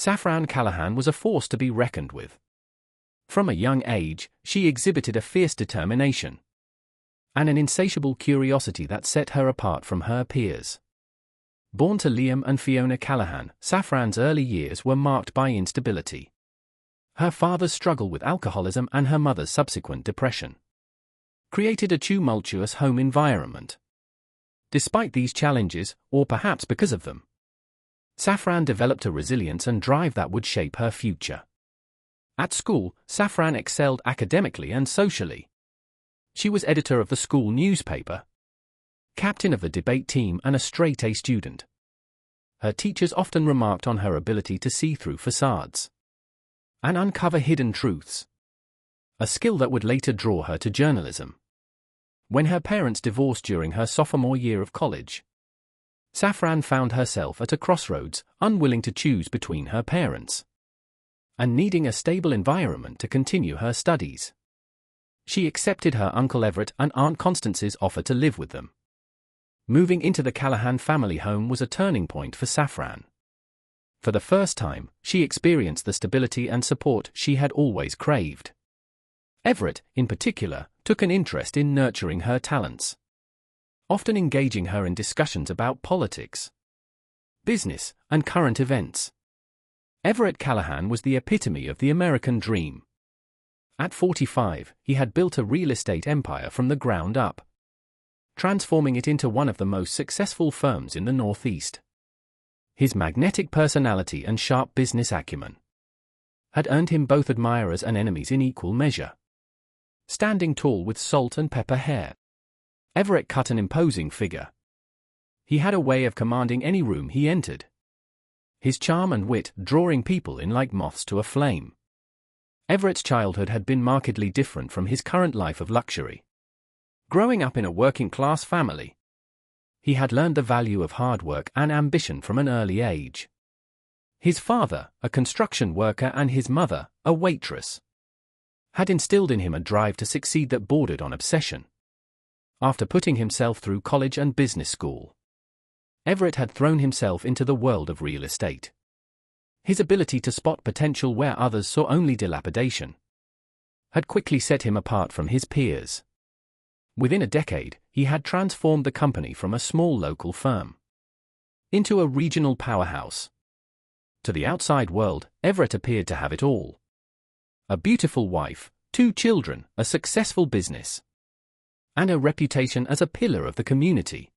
Saffron Callahan was a force to be reckoned with. From a young age, she exhibited a fierce determination and an insatiable curiosity that set her apart from her peers. Born to Liam and Fiona Callahan, Saffron's early years were marked by instability. Her father's struggle with alcoholism and her mother's subsequent depression created a tumultuous home environment. Despite these challenges, or perhaps because of them, Saffron developed a resilience and drive that would shape her future. At school, Saffron excelled academically and socially. She was editor of the school newspaper, captain of the debate team, and a straight-A student. Her teachers often remarked on her ability to see through facades and uncover hidden truths, a skill that would later draw her to journalism. When her parents divorced during her sophomore year of college, Saffron found herself at a crossroads, unwilling to choose between her parents and needing a stable environment to continue her studies. She accepted her Uncle Everett and Aunt Constance's offer to live with them. Moving into the Callahan family home was a turning point for Saffron. For the first time, she experienced the stability and support she had always craved. Everett, in particular, took an interest in nurturing her talents, often engaging her in discussions about politics, business, and current events. Everett Callahan was the epitome of the American dream. At 45, he had built a real estate empire from the ground up, transforming it into one of the most successful firms in the Northeast. His magnetic personality and sharp business acumen had earned him both admirers and enemies in equal measure. Standing tall with salt and pepper hair, Everett cut an imposing figure. He had a way of commanding any room he entered, his charm and wit drawing people in like moths to a flame. Everett's childhood had been markedly different from his current life of luxury. Growing up in a working-class family, he had learned the value of hard work and ambition from an early age. His father, a construction worker, and his mother, a waitress, had instilled in him a drive to succeed that bordered on obsession. After putting himself through college and business school, Everett had thrown himself into the world of real estate. His ability to spot potential where others saw only dilapidation had quickly set him apart from his peers. Within a decade, he had transformed the company from a small local firm into a regional powerhouse. To the outside world, Everett appeared to have it all: a beautiful wife, 2 children, a successful business, and a reputation as a pillar of the community.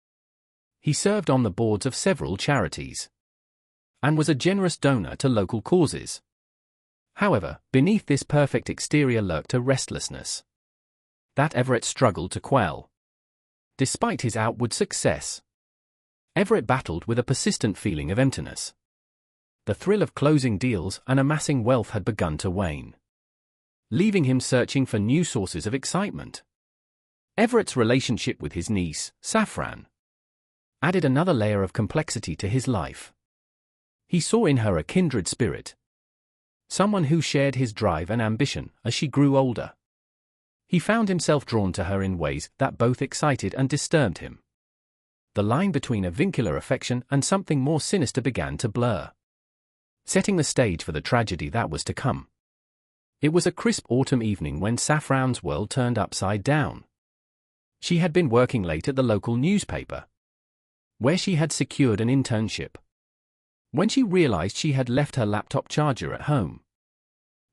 He served on the boards of several charities and was a generous donor to local causes. However, beneath this perfect exterior lurked a restlessness that Everett struggled to quell. Despite his outward success, Everett battled with a persistent feeling of emptiness. The thrill of closing deals and amassing wealth had begun to wane, leaving him searching for new sources of excitement. Everett's relationship with his niece, Saffron, added another layer of complexity to his life. He saw in her a kindred spirit, someone who shared his drive and ambition as she grew older. He found himself drawn to her in ways that both excited and disturbed him. The line between a vincular affection and something more sinister began to blur, setting the stage for the tragedy that was to come. It was a crisp autumn evening when Saffron's world turned upside down. She had been working late at the local newspaper, where she had secured an internship, when she realized she had left her laptop charger at home.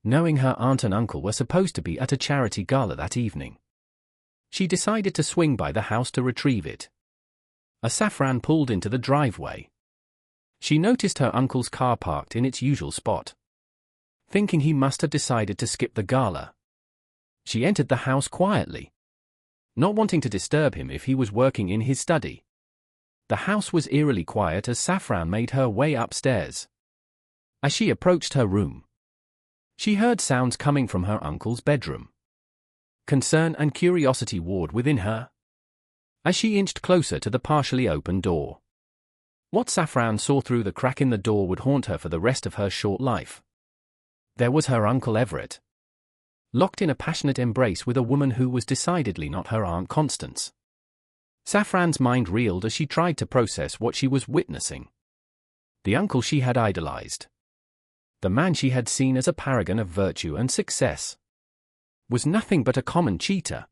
Knowing her aunt and uncle were supposed to be at a charity gala that evening, she decided to swing by the house to retrieve it. As Saffron pulled into the driveway, she noticed her uncle's car parked in its usual spot. Thinking he must have decided to skip the gala, she entered the house quietly, not wanting to disturb him if he was working in his study. The house was eerily quiet as Saffron made her way upstairs. As she approached her room, she heard sounds coming from her uncle's bedroom. Concern and curiosity warred within her as she inched closer to the partially open door. What Saffron saw through the crack in the door would haunt her for the rest of her short life. There was her Uncle Everett, locked in a passionate embrace with a woman who was decidedly not her Aunt Constance. Saffron's mind reeled as she tried to process what she was witnessing. The uncle she had idolized the man she had seen as a paragon of virtue and success, was nothing but a common cheater.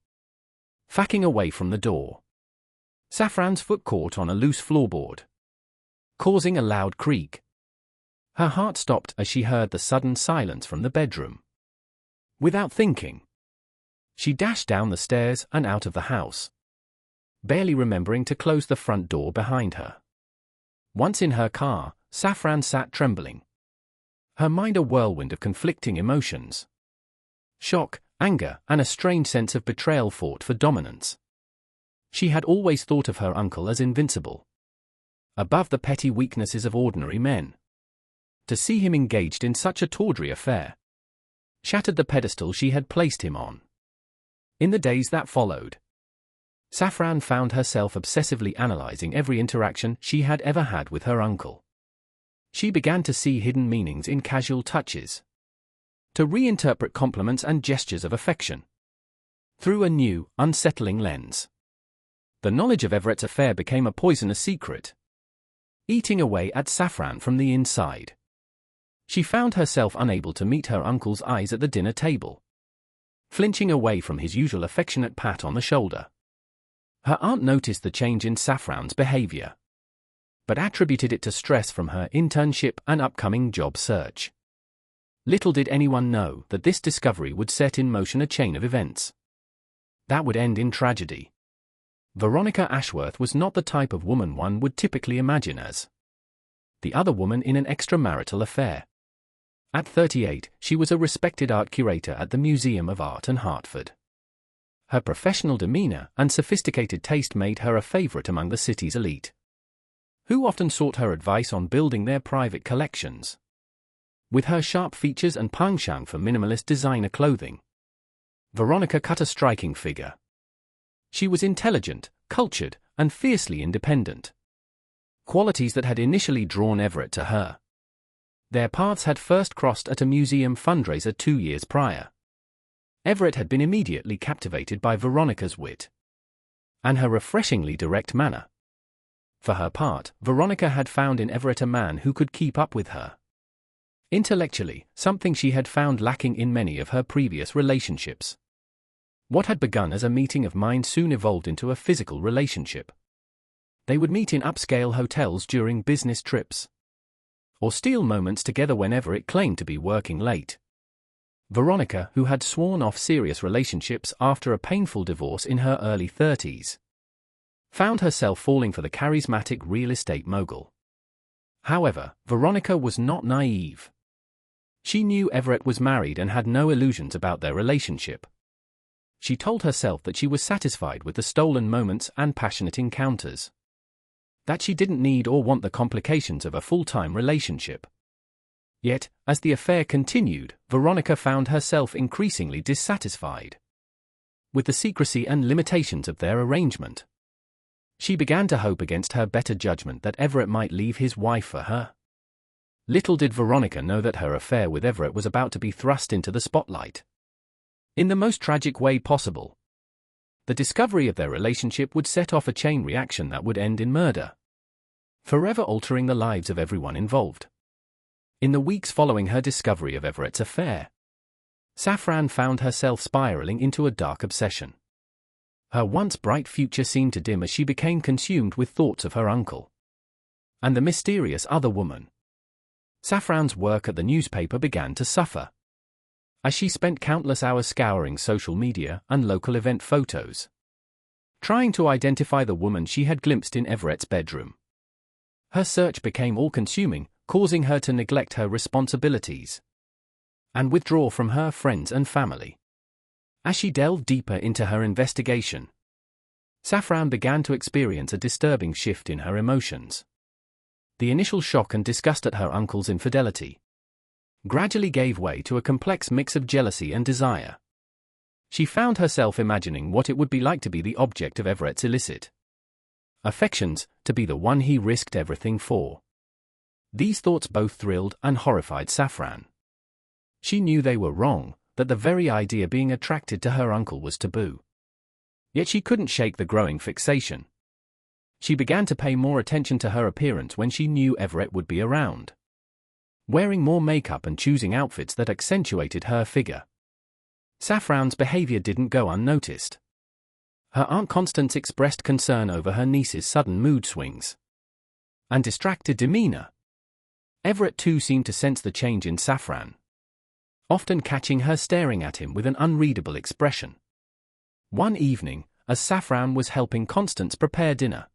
Facking away from the door, Safran's foot caught on a loose floorboard, causing a loud creak. Her heart stopped as she heard the sudden silence from the bedroom. Without thinking, she dashed down the stairs and out of the house, barely remembering to close the front door behind her. Once in her car, Safran sat trembling, her mind a whirlwind of conflicting emotions. Shock, anger, and a strange sense of betrayal fought for dominance. She had always thought of her uncle as invincible, above the petty weaknesses of ordinary men. To see him engaged in such a tawdry affair shattered the pedestal she had placed him on. In the days that followed, Safran found herself obsessively analyzing every interaction she had ever had with her uncle. She began to see hidden meanings in casual touches, to reinterpret compliments and gestures of affection through a new, unsettling lens. The knowledge of Everett's affair became a poisonous secret, eating away at Safran from the inside. She found herself unable to meet her uncle's eyes at the dinner table, flinching away from his usual affectionate pat on the shoulder. Her aunt noticed the change in Safran's behavior, but attributed it to stress from her internship and upcoming job search. Little did anyone know that this discovery would set in motion a chain of events that would end in tragedy. Veronica Ashworth was not the type of woman one would typically imagine as the other woman in an extramarital affair. At 38, she was a respected art curator at the Museum of Art in Hartford. Her professional demeanor and sophisticated taste made her a favorite among the city's elite, who often sought her advice on building their private collections. With her sharp features and penchant for minimalist designer clothing, Veronica cut a striking figure. She was intelligent, cultured, and fiercely independent, qualities that had initially drawn Everett to her. Their paths had first crossed at a museum fundraiser 2 years prior. Everett had been immediately captivated by Veronica's wit and her refreshingly direct manner. For her part, Veronica had found in Everett a man who could keep up with her intellectually, something she had found lacking in many of her previous relationships. What had begun as a meeting of minds soon evolved into a physical relationship. They would meet in upscale hotels during business trips, or steal moments together whenever it claimed to be working late. Veronica, who had sworn off serious relationships after a painful divorce in her early 30s, found herself falling for the charismatic real estate mogul. However, Veronica was not naive. She knew Everett was married and had no illusions about their relationship. She told herself that she was satisfied with the stolen moments and passionate encounters, that she didn't need or want the complications of a full-time relationship. Yet, as the affair continued, Veronica found herself increasingly dissatisfied with the secrecy and limitations of their arrangement. She began to hope against her better judgment that Everett might leave his wife for her. Little did Veronica know that her affair with Everett was about to be thrust into the spotlight in the most tragic way possible. The discovery of their relationship would set off a chain reaction that would end in murder, forever altering the lives of everyone involved. In the weeks following her discovery of Everett's affair, Safran found herself spiraling into a dark obsession. Her once bright future seemed to dim as she became consumed with thoughts of her uncle and the mysterious other woman. Safran's work at the newspaper began to suffer, as she spent countless hours scouring social media and local event photos, trying to identify the woman she had glimpsed in Everett's bedroom. Her search became all-consuming, causing her to neglect her responsibilities and withdraw from her friends and family. As she delved deeper into her investigation, Safran began to experience a disturbing shift in her emotions. The initial shock and disgust at her uncle's infidelity gradually gave way to a complex mix of jealousy and desire. She found herself imagining what it would be like to be the object of Everett's illicit affections, to be the one he risked everything for. These thoughts both thrilled and horrified Safran. She knew they were wrong, that the very idea being attracted to her uncle was taboo. Yet she couldn't shake the growing fixation. She began to pay more attention to her appearance when she knew Everett would be around. wearing more makeup and choosing outfits that accentuated her figure. Saffron's behavior didn't go unnoticed. Her Aunt Constance expressed concern over her niece's sudden mood swings and distracted demeanor. Everett too seemed to sense the change in Saffron, often catching her staring at him with an unreadable expression. One evening, as Saffron was helping Constance prepare dinner,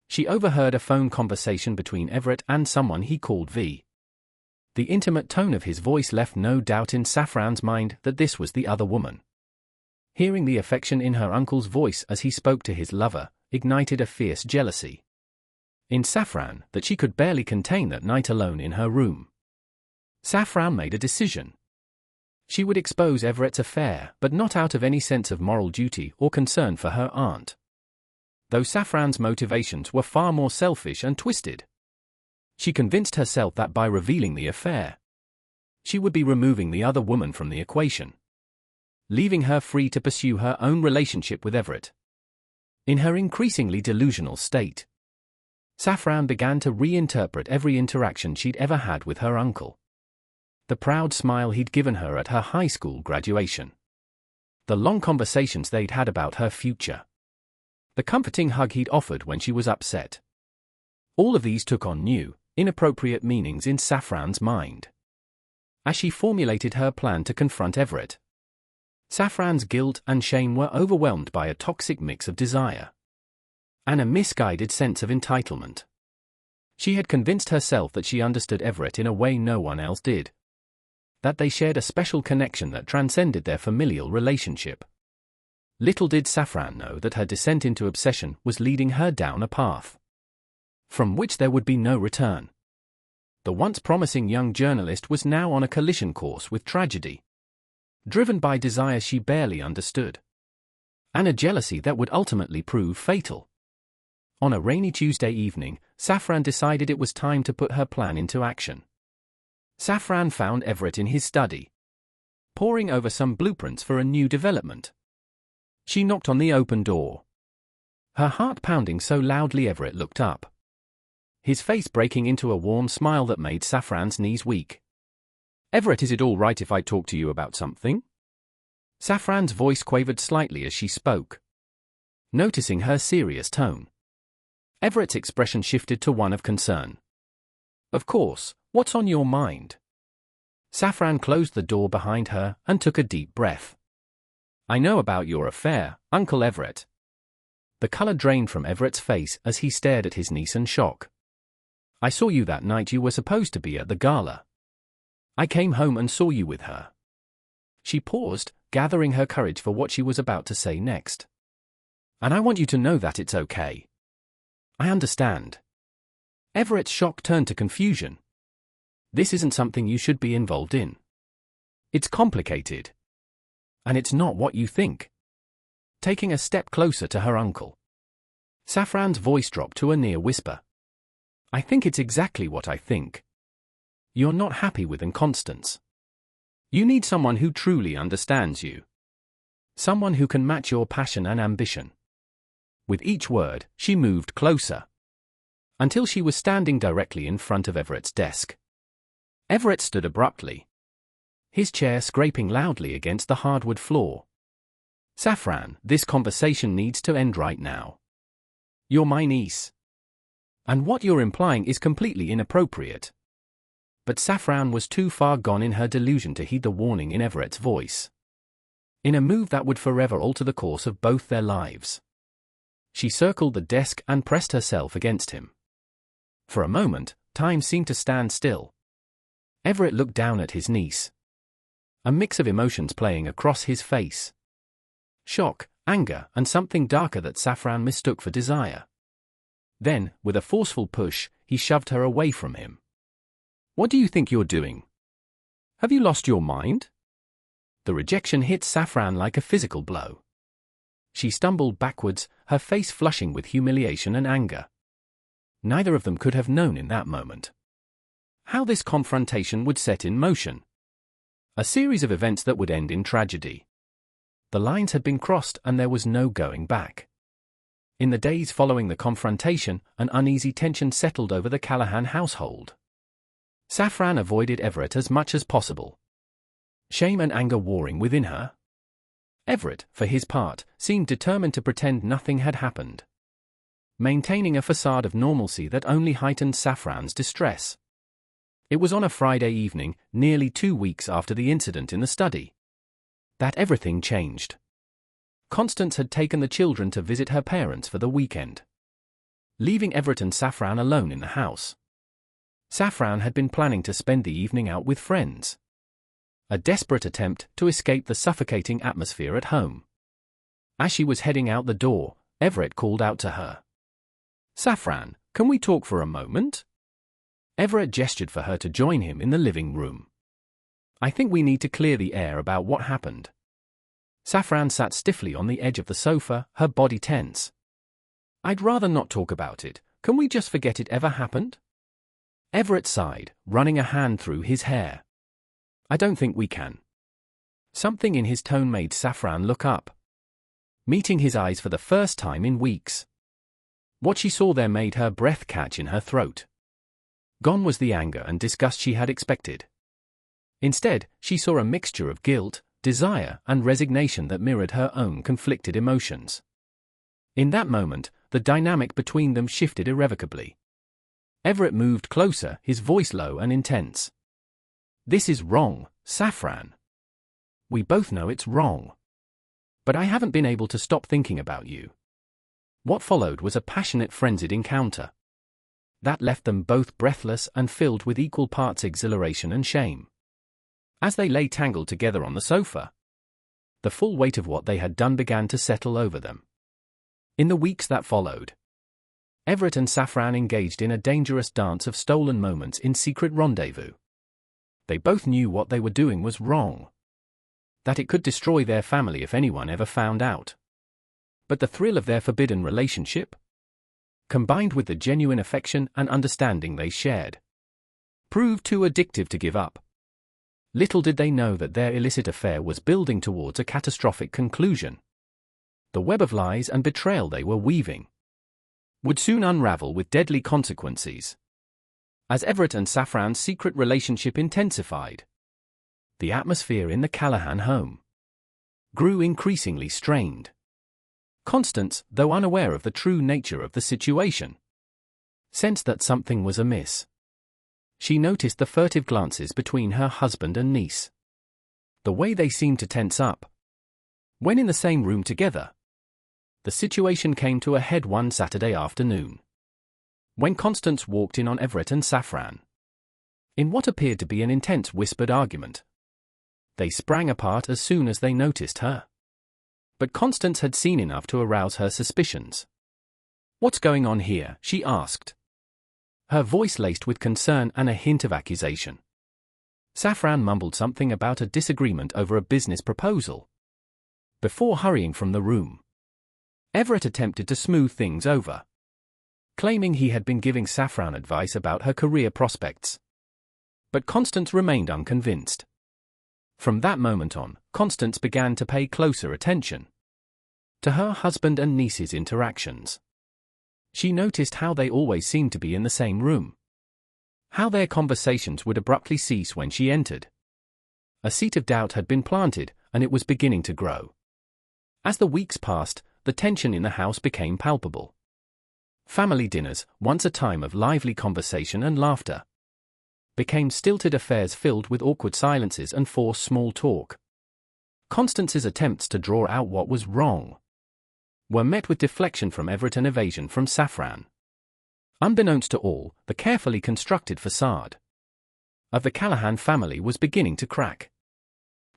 she overheard a phone conversation between Everett and someone he called V. The intimate tone of his voice left no doubt in Saffron's mind that this was the other woman. Hearing the affection in her uncle's voice as he spoke to his lover ignited a fierce jealousy in Saffron that she could barely contain that night alone in her room. Saffron made a decision. She would expose Everett's affair, but not out of any sense of moral duty or concern for her aunt, though Saffron's motivations were far more selfish and twisted. She convinced herself that by revealing the affair, she would be removing the other woman from the equation, leaving her free to pursue her own relationship with Everett. In her increasingly delusional state, Saffron began to reinterpret every interaction she'd ever had with her uncle. The proud smile he'd given her at her high school graduation, the long conversations they'd had about her future, the comforting hug he'd offered when she was upset. All of these took on new, inappropriate meanings in Saffron's mind. As she formulated her plan to confront Everett, Saffron's guilt and shame were overwhelmed by a toxic mix of desire and a misguided sense of entitlement. She had convinced herself that she understood Everett in a way no one else did, that they shared a special connection that transcended their familial relationship. Little did Saffron know that her descent into obsession was leading her down a path from which there would be no return. The once promising young journalist was now on a collision course with tragedy, driven by desires she barely understood, and a jealousy that would ultimately prove fatal. On a rainy Tuesday evening, Saffron decided it was time to put her plan into action. Saffron found Everett in his study, poring over some blueprints for a new development. She knocked on the open door, her heart pounding so loudly Everett looked up, his face breaking into a warm smile that made Saffron's knees weak. "Everett, is it all right if I talk to you about something?" Saffron's voice quavered slightly as she spoke. Noticing her serious tone, Everett's expression shifted to one of concern. "Of course, what's on your mind?" Saffron closed the door behind her and took a deep breath. "I know about your affair, Uncle Everett." The color drained from Everett's face as he stared at his niece in shock. "I saw you that night you were supposed to be at the gala. I came home and saw you with her." She paused, gathering her courage for what she was about to say next. "And I want you to know that it's okay. I understand." Everett's shock turned to confusion. "This isn't something you should be involved in. It's complicated. And it's not what you think." Taking a step closer to her uncle, Saffron's voice dropped to a near whisper. "I think it's exactly what I think. You're not happy with Constance. You need someone who truly understands you. Someone who can match your passion and ambition." With each word, she moved closer, until she was standing directly in front of Everett's desk. Everett stood abruptly, his chair scraping loudly against the hardwood floor. "Saffron, this conversation needs to end right now. You're my niece. And what you're implying is completely inappropriate." But Saffron was too far gone in her delusion to heed the warning in Everett's voice. In a move that would forever alter the course of both their lives, she circled the desk and pressed herself against him. For a moment, time seemed to stand still. Everett looked down at his niece, a mix of emotions playing across his face. Shock, anger, and something darker that Saffron mistook for desire. Then, with a forceful push, he shoved her away from him. "What do you think you're doing? Have you lost your mind?" The rejection hit Saffron like a physical blow. She stumbled backwards, her face flushing with humiliation and anger. Neither of them could have known in that moment how this confrontation would set in motion a series of events that would end in tragedy. The lines had been crossed and there was no going back. In the days following the confrontation, an uneasy tension settled over the Callahan household. Safran avoided Everett as much as possible, shame and anger warring within her. Everett, for his part, seemed determined to pretend nothing had happened, maintaining a facade of normalcy that only heightened Safran's distress. It was on a Friday evening, nearly 2 weeks after the incident in the study, that everything changed. Constance had taken the children to visit her parents for the weekend, leaving Everett and Safran alone in the house. Safran had been planning to spend the evening out with friends, a desperate attempt to escape the suffocating atmosphere at home. As she was heading out the door, Everett called out to her. "Safran, can we talk for a moment?" Everett gestured for her to join him in the living room. "I think we need to clear the air about what happened." Safran sat stiffly on the edge of the sofa, her body tense. "I'd rather not talk about it. Can we just forget it ever happened?" Everett sighed, running a hand through his hair. "I don't think we can." Something in his tone made Safran look up, meeting his eyes for the first time in weeks. What she saw there made her breath catch in her throat. Gone was the anger and disgust she had expected. Instead, she saw a mixture of guilt, desire, and resignation that mirrored her own conflicted emotions. In that moment, the dynamic between them shifted irrevocably. Everett moved closer, his voice low and intense. "This is wrong, Safran. We both know it's wrong. But I haven't been able to stop thinking about you." What followed was a passionate, frenzied encounter that left them both breathless and filled with equal parts exhilaration and shame. As they lay tangled together on the sofa, the full weight of what they had done began to settle over them. In the weeks that followed, Everett and Safran engaged in a dangerous dance of stolen moments in secret rendezvous. They both knew what they were doing was wrong, that it could destroy their family if anyone ever found out. But the thrill of their forbidden relationship, combined with the genuine affection and understanding they shared, proved too addictive to give up. Little did they know that their illicit affair was building towards a catastrophic conclusion. The web of lies and betrayal they were weaving would soon unravel with deadly consequences. As Everett and Safran's secret relationship intensified, the atmosphere in the Callahan home grew increasingly strained. Constance, though unaware of the true nature of the situation, sensed that something was amiss. She noticed the furtive glances between her husband and niece, the way they seemed to tense up when in the same room together. The situation came to a head one Saturday afternoon, when Constance walked in on Everett and Safran in what appeared to be an intense whispered argument. They sprang apart as soon as they noticed her. But Constance had seen enough to arouse her suspicions. "What's going on here?" she asked, her voice laced with concern and a hint of accusation. Safran mumbled something about a disagreement over a business proposal before hurrying from the room. Everett attempted to smooth things over, claiming he had been giving Safran advice about her career prospects. But Constance remained unconvinced. From that moment on, Constance began to pay closer attention to her husband and niece's interactions. She noticed how they always seemed to be in the same room, how their conversations would abruptly cease when she entered. A seed of doubt had been planted, and it was beginning to grow. As the weeks passed, the tension in the house became palpable. Family dinners, once a time of lively conversation and laughter, became stilted affairs filled with awkward silences and forced small talk. Constance's attempts to draw out what was wrong were met with deflection from Everett and evasion from Safran. Unbeknownst to all, the carefully constructed facade of the Callahan family was beginning to crack.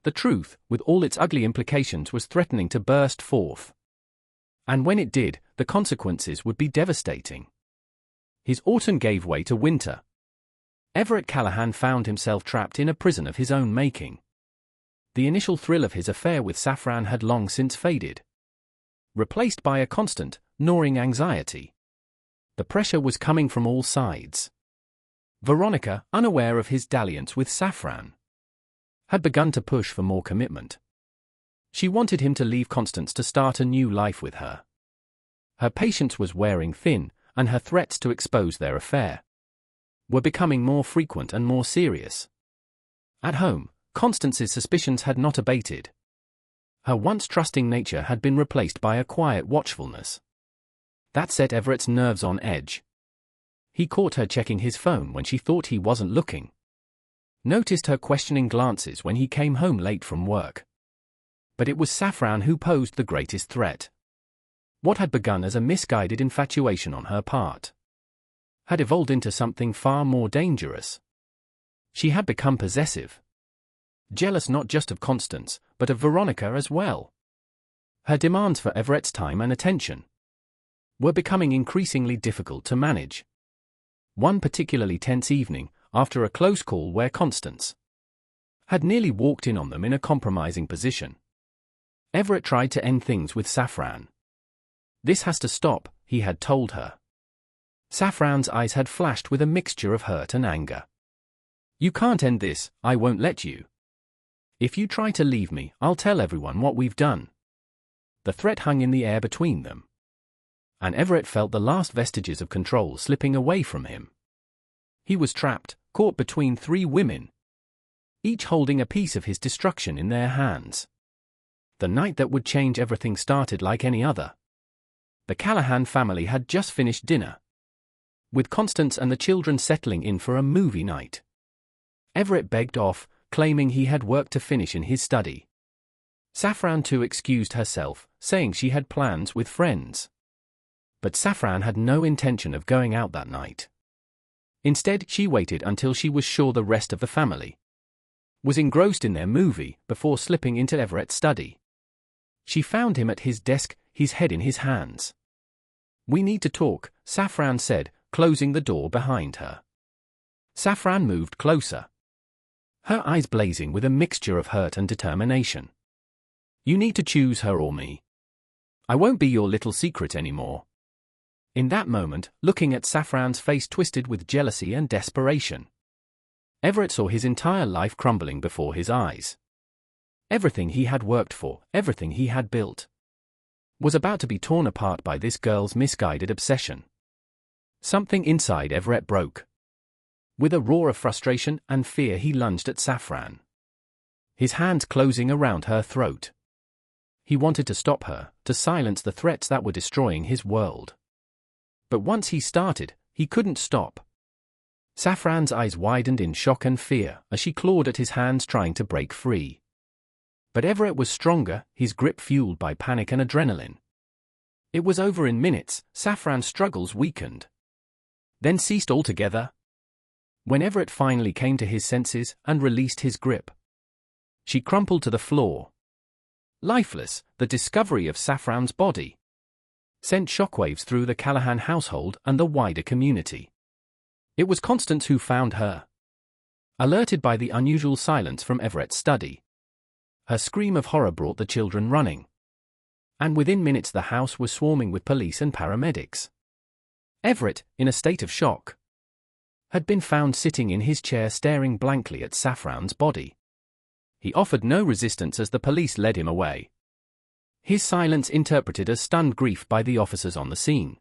The truth, with all its ugly implications, was threatening to burst forth. And when it did, the consequences would be devastating. His autumn gave way to winter. Everett Callahan found himself trapped in a prison of his own making. The initial thrill of his affair with Safran had long since faded, replaced by a constant, gnawing anxiety. The pressure was coming from all sides. Veronica, unaware of his dalliance with Safran, had begun to push for more commitment. She wanted him to leave Constance to start a new life with her. Her patience was wearing thin, and her threats to expose their affair were becoming more frequent and more serious. At home, Constance's suspicions had not abated. Her once trusting nature had been replaced by a quiet watchfulness. That set Everett's nerves on edge. He caught her checking his phone when she thought he wasn't looking. Noticed her questioning glances when he came home late from work. But it was Saffron who posed the greatest threat. What had begun as a misguided infatuation on her part had evolved into something far more dangerous. She had become possessive. Jealous not just of Constance, but of Veronica as well. Her demands for Everett's time and attention were becoming increasingly difficult to manage. One particularly tense evening, after a close call where Constance had nearly walked in on them in a compromising position, Everett tried to end things with Saffron. "This has to stop," he had told her. Saffron's eyes had flashed with a mixture of hurt and anger. "You can't end this, I won't let you. If you try to leave me, I'll tell everyone what we've done." The threat hung in the air between them. And Everett felt the last vestiges of control slipping away from him. He was trapped, caught between three women, each holding a piece of his destruction in their hands. The night that would change everything started like any other. The Callahan family had just finished dinner, with Constance and the children settling in for a movie night. Everett begged off, claiming he had work to finish in his study. Saffron too excused herself, saying she had plans with friends. But Saffron had no intention of going out that night. Instead, she waited until she was sure the rest of the family was engrossed in their movie before slipping into Everett's study. She found him at his desk, his head in his hands. "We need to talk," Saffron said, closing the door behind her. Saffron moved closer, her eyes blazing with a mixture of hurt and determination. "You need to choose her or me. I won't be your little secret anymore." In that moment, looking at Saffron's face twisted with jealousy and desperation, Everett saw his entire life crumbling before his eyes. Everything he had worked for, everything he had built, was about to be torn apart by this girl's misguided obsession. Something inside Everett broke. With a roar of frustration and fear, he lunged at Saffron, his hands closing around her throat. He wanted to stop her, to silence the threats that were destroying his world. But once he started, he couldn't stop. Saffron's eyes widened in shock and fear as she clawed at his hands, trying to break free. But Everett was stronger, his grip fueled by panic and adrenaline. It was over in minutes. Saffron's struggles weakened, then ceased altogether. When Everett finally came to his senses and released his grip, she crumpled to the floor. Lifeless, the discovery of Saffron's body sent shockwaves through the Callahan household and the wider community. It was Constance who found her, alerted by the unusual silence from Everett's study. Her scream of horror brought the children running, and within minutes the house was swarming with police and paramedics. Everett, in a state of shock, had been found sitting in his chair staring blankly at Saffron's body. He offered no resistance as the police led him away, his silence interpreted as stunned grief by the officers on the scene.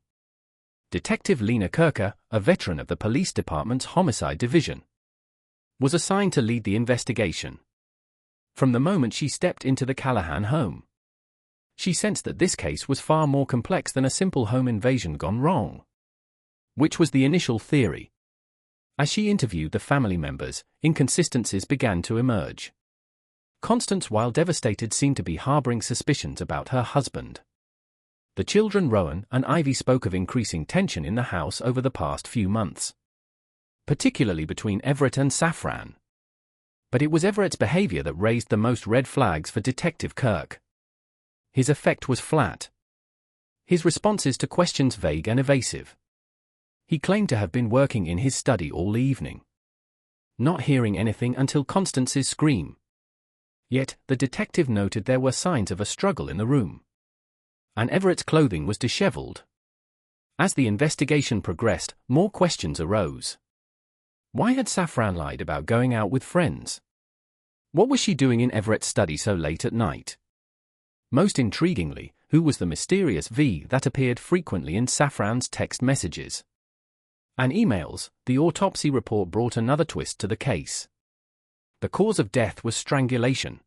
Detective Lena Kirker, a veteran of the police department's homicide division, was assigned to lead the investigation. From the moment she stepped into the Callahan home, she sensed that this case was far more complex than a simple home invasion gone wrong, which was the initial theory. As she interviewed the family members, inconsistencies began to emerge. Constance, while devastated, seemed to be harboring suspicions about her husband. The children Rowan and Ivy spoke of increasing tension in the house over the past few months, particularly between Everett and Saffron. But it was Everett's behavior that raised the most red flags for Detective Kirk. His effect was flat, his responses to questions vague and evasive. He claimed to have been working in his study all evening, not hearing anything until Constance's scream. Yet, the detective noted there were signs of a struggle in the room, and Everett's clothing was disheveled. As the investigation progressed, more questions arose. Why had Saffron lied about going out with friends? What was she doing in Everett's study so late at night? Most intriguingly, who was the mysterious V that appeared frequently in Saffron's text messages? and emails, the autopsy report brought another twist to the case. The cause of death was strangulation.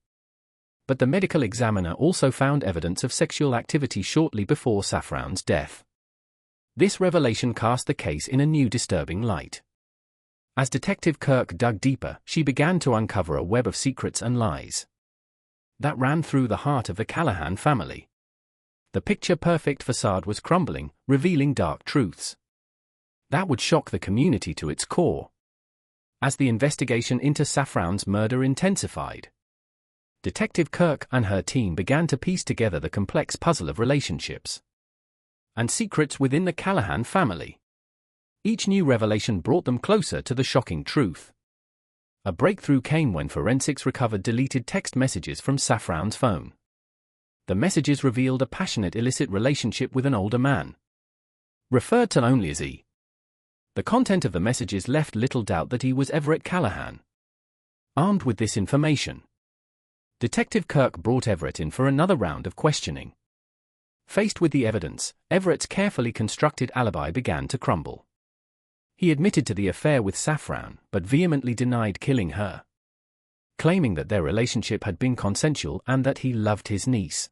But the medical examiner also found evidence of sexual activity shortly before Safran's death. This revelation cast the case in a new disturbing light. As Detective Kirk dug deeper, she began to uncover a web of secrets and lies that ran through the heart of the Callahan family. The picture-perfect facade was crumbling, revealing dark truths that would shock the community to its core. As the investigation into Safran's murder intensified, Detective Kirk and her team began to piece together the complex puzzle of relationships and secrets within the Callahan family. Each new revelation brought them closer to the shocking truth. A breakthrough came when forensics recovered deleted text messages from Safran's phone. The messages revealed a passionate illicit relationship with an older man, referred to only as E. The content of the messages left little doubt that he was Everett Callahan. Armed with this information, Detective Kirk brought Everett in for another round of questioning. Faced with the evidence, Everett's carefully constructed alibi began to crumble. He admitted to the affair with Safran, but vehemently denied killing her, claiming that their relationship had been consensual and that he loved his niece.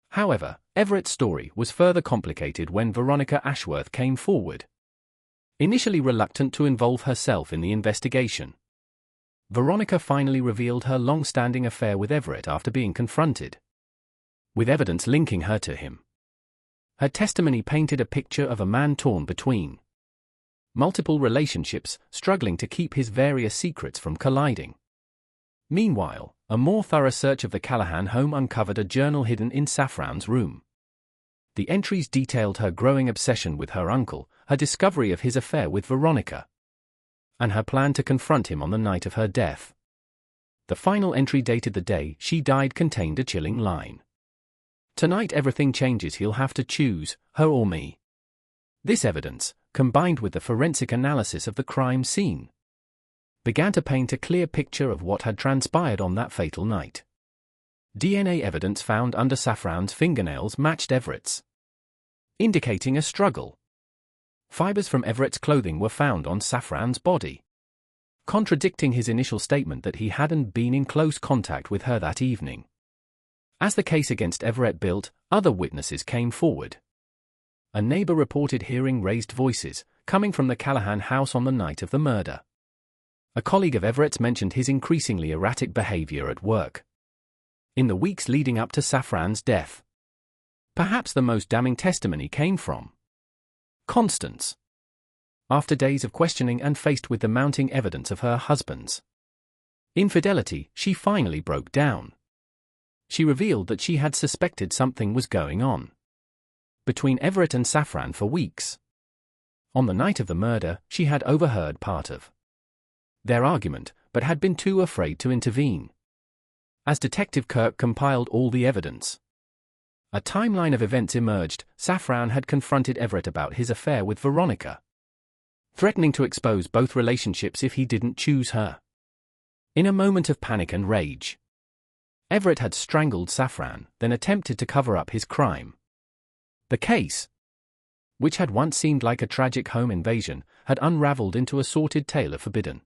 However, Everett's story was further complicated when Veronica Ashworth came forward. Initially reluctant to involve herself in the investigation, Veronica finally revealed her long-standing affair with Everett after being confronted with evidence linking her to him. Her testimony painted a picture of a man torn between multiple relationships, struggling to keep his various secrets from colliding. Meanwhile, a more thorough search of the Callahan home uncovered a journal hidden in Safran's room. The entries detailed her growing obsession with her uncle, her discovery of his affair with Veronica, and her plan to confront him on the night of her death. The final entry, dated the day she died, contained a chilling line. "Tonight everything changes, he'll have to choose, her or me." This evidence, combined with the forensic analysis of the crime scene, began to paint a clear picture of what had transpired on that fatal night. DNA evidence found under Safran's fingernails matched Everett's, indicating a struggle. Fibers from Everett's clothing were found on Safran's body, contradicting his initial statement that he hadn't been in close contact with her that evening. As the case against Everett built, other witnesses came forward. A neighbor reported hearing raised voices coming from the Callahan house on the night of the murder. A colleague of Everett's mentioned his increasingly erratic behavior at work in the weeks leading up to Safran's death. Perhaps the most damning testimony came from Constance. After days of questioning and faced with the mounting evidence of her husband's infidelity, she finally broke down. She revealed that she had suspected something was going on between Everett and Safran for weeks. On the night of the murder, she had overheard part of their argument, but had been too afraid to intervene. As Detective Kirk compiled all the evidence, a timeline of events emerged. Safran had confronted Everett about his affair with Veronica, threatening to expose both relationships if he didn't choose her. In a moment of panic and rage, Everett had strangled Safran, then attempted to cover up his crime. The case, which had once seemed like a tragic home invasion, had unraveled into a sordid tale of forbidden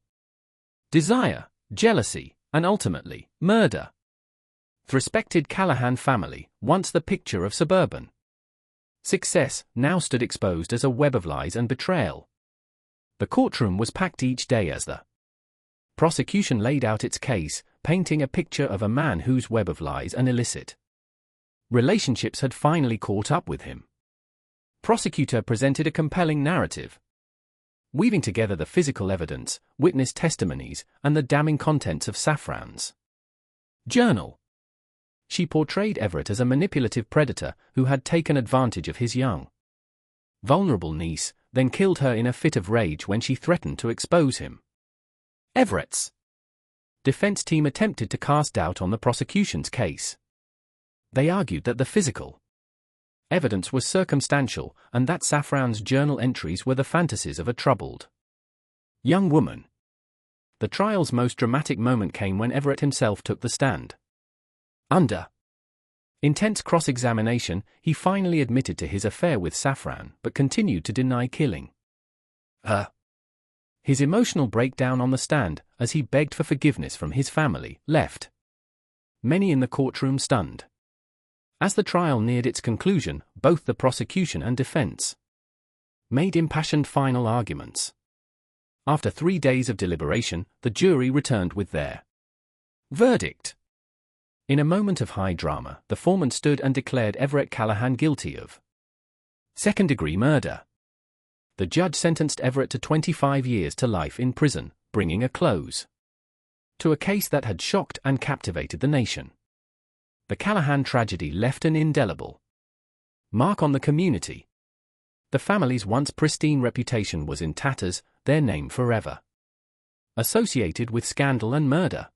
desire, jealousy, and ultimately, murder. The respected Callahan family, once the picture of suburban success, now stood exposed as a web of lies and betrayal. The courtroom was packed each day as the prosecution laid out its case, painting a picture of a man whose web of lies and illicit relationships had finally caught up with him. Prosecutor presented a compelling narrative, weaving together the physical evidence, witness testimonies, and the damning contents of Safran's journal. She portrayed Everett as a manipulative predator who had taken advantage of his young, vulnerable niece, then killed her in a fit of rage when she threatened to expose him. Everett's defense team attempted to cast doubt on the prosecution's case. They argued that the physical evidence was circumstantial and that Safran's journal entries were the fantasies of a troubled young woman. The trial's most dramatic moment came when Everett himself took the stand. Under intense cross-examination, he finally admitted to his affair with Safran but continued to deny killing His emotional breakdown on the stand, as he begged for forgiveness from his family, left many in the courtroom stunned. As the trial neared its conclusion, both the prosecution and defense made impassioned final arguments. After 3 days of deliberation, the jury returned with their verdict. In a moment of high drama, the foreman stood and declared Everett Callahan guilty of second-degree murder. The judge sentenced Everett to 25 years to life in prison, bringing a close to a case that had shocked and captivated the nation. The Callahan tragedy left an indelible mark on the community. The family's once pristine reputation was in tatters, their name forever associated with scandal and murder.